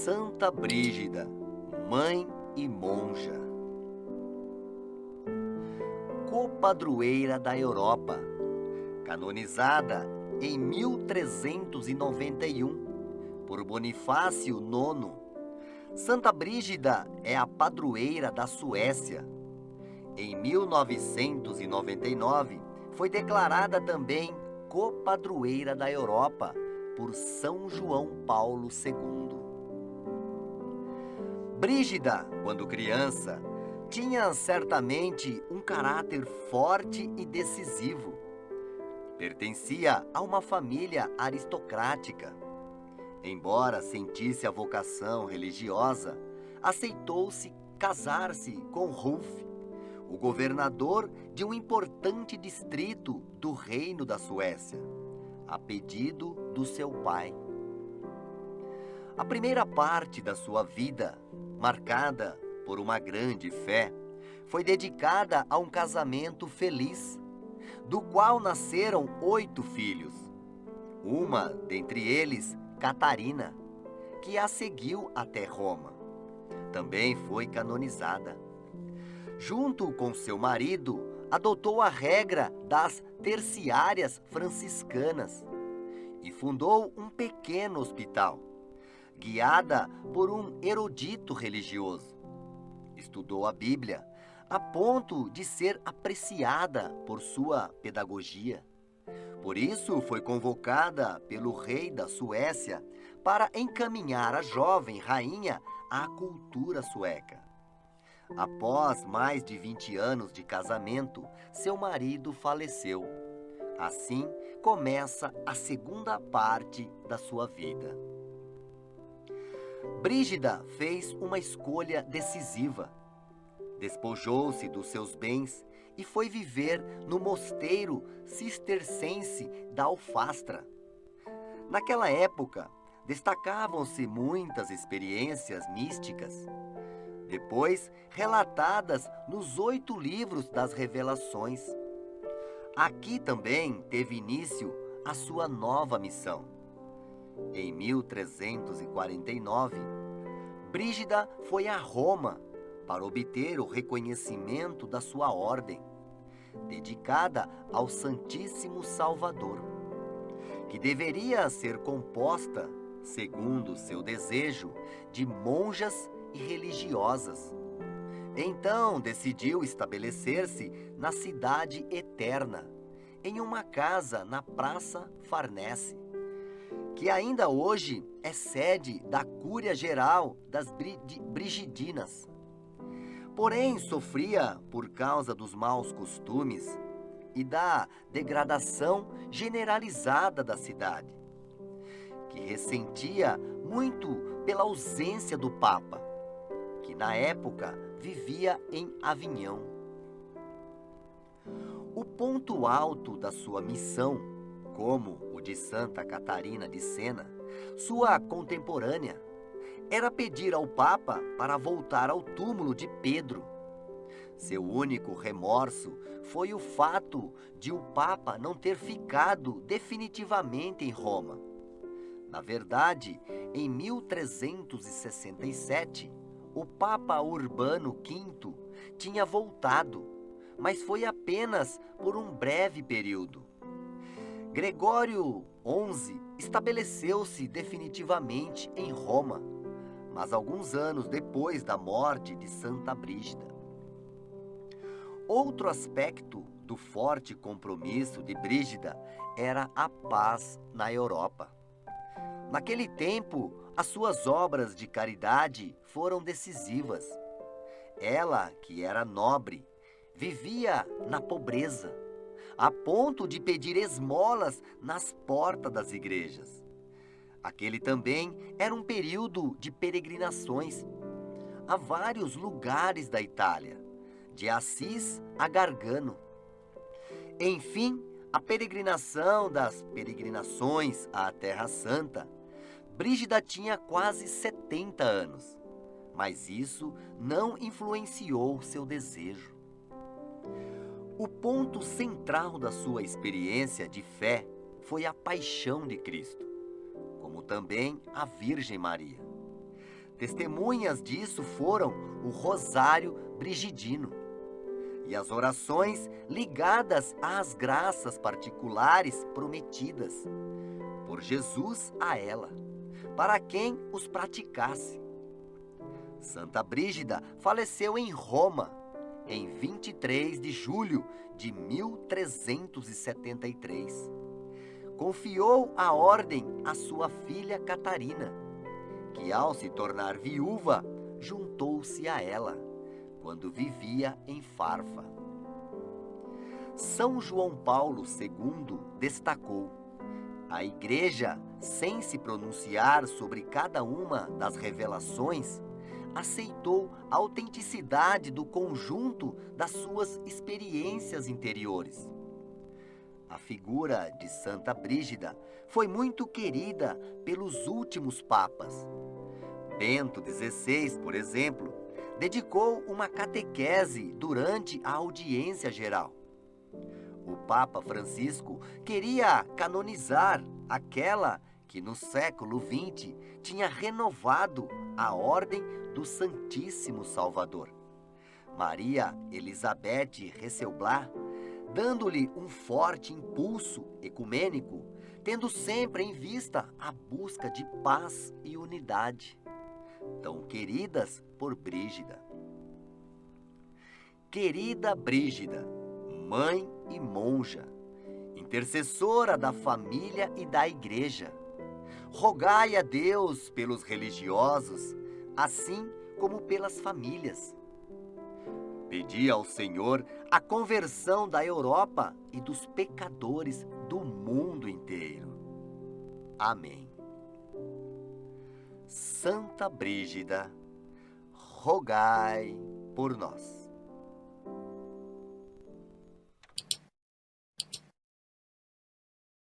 Santa Brígida, mãe e monja. Copadroeira da Europa, canonizada em 1391 por Bonifácio IX. Santa Brígida é a padroeira da Suécia. Em 1999, foi declarada também copadroeira da Europa por São João Paulo II. Brígida, quando criança, tinha certamente um caráter forte e decisivo. Pertencia a uma família aristocrática. Embora sentisse a vocação religiosa, aceitou-se casar-se com Rolf, o governador de um importante distrito do Reino da Suécia, a pedido do seu pai. A primeira parte da sua vida, marcada por uma grande fé, foi dedicada a um casamento feliz, do qual nasceram 8 filhos. Uma dentre eles, Catarina, que a seguiu até Roma. Também foi canonizada. Junto com seu marido, adotou a regra das terciárias franciscanas e fundou um pequeno hospital, guiada por um erudito religioso. Estudou a Bíblia a ponto de ser apreciada por sua pedagogia. Por isso, foi convocada pelo rei da Suécia para encaminhar a jovem rainha à cultura sueca. Após mais de 20 anos de casamento, seu marido faleceu. Assim, começa a segunda parte da sua vida. Brígida fez uma escolha decisiva. Despojou-se dos seus bens e foi viver no mosteiro cistercense da Alfastra. Naquela época, destacavam-se muitas experiências místicas, depois relatadas nos 8 livros das Revelações. Aqui também teve início a sua nova missão. Em 1349, Brígida foi a Roma para obter o reconhecimento da sua ordem, dedicada ao Santíssimo Salvador, que deveria ser composta, segundo seu desejo, de monjas e religiosas. Então decidiu estabelecer-se na Cidade Eterna, em uma casa na Praça Farnese, que ainda hoje é sede da Cúria Geral das Brigidinas. Porém, sofria por causa dos maus costumes e da degradação generalizada da cidade, que ressentia muito pela ausência do Papa, que na época vivia em Avignon. O ponto alto da sua missão, como o de Santa Catarina de Sena, sua contemporânea, era pedir ao Papa para voltar ao túmulo de Pedro. Seu único remorso foi o fato de o Papa não ter ficado definitivamente em Roma. Na verdade, em 1367, o Papa Urbano V tinha voltado, mas foi apenas por um breve período. Gregório XI estabeleceu-se definitivamente em Roma, mas alguns anos depois da morte de Santa Brígida. Outro aspecto do forte compromisso de Brígida era a paz na Europa. Naquele tempo, as suas obras de caridade foram decisivas. Ela, que era nobre, vivia na pobreza, a ponto de pedir esmolas nas portas das igrejas. Aquele também era um período de peregrinações a vários lugares da Itália, de Assis a Gargano. Enfim, a peregrinação das peregrinações à Terra Santa, Brígida tinha quase 70 anos, mas isso não influenciou seu desejo. O ponto central da sua experiência de fé foi a paixão de Cristo, como também a Virgem Maria. Testemunhas disso foram o Rosário Brigidino e as orações ligadas às graças particulares prometidas por Jesus a ela, para quem os praticasse. Santa Brígida faleceu em Roma em 23 de julho de 1373. Confiou a ordem à sua filha Catarina, que ao se tornar viúva, juntou-se a ela, quando vivia em Farfa. São João Paulo II destacou: a Igreja, sem se pronunciar sobre cada uma das revelações, aceitou a autenticidade do conjunto das suas experiências interiores. A figura de Santa Brígida foi muito querida pelos últimos papas. Bento XVI, por exemplo, dedicou uma catequese durante a audiência geral. O Papa Francisco queria canonizar aquela que no século XX tinha renovado a Ordem do Santíssimo Salvador, Maria Elizabeth Hasselblad, dando-lhe um forte impulso ecumênico, tendo sempre em vista a busca de paz e unidade, tão queridas por Brígida. Querida Brígida, mãe e monja, intercessora da família e da Igreja, rogai a Deus pelos religiosos, assim como pelas famílias. Pedi ao Senhor a conversão da Europa e dos pecadores do mundo inteiro. Amém. Santa Brígida, rogai por nós.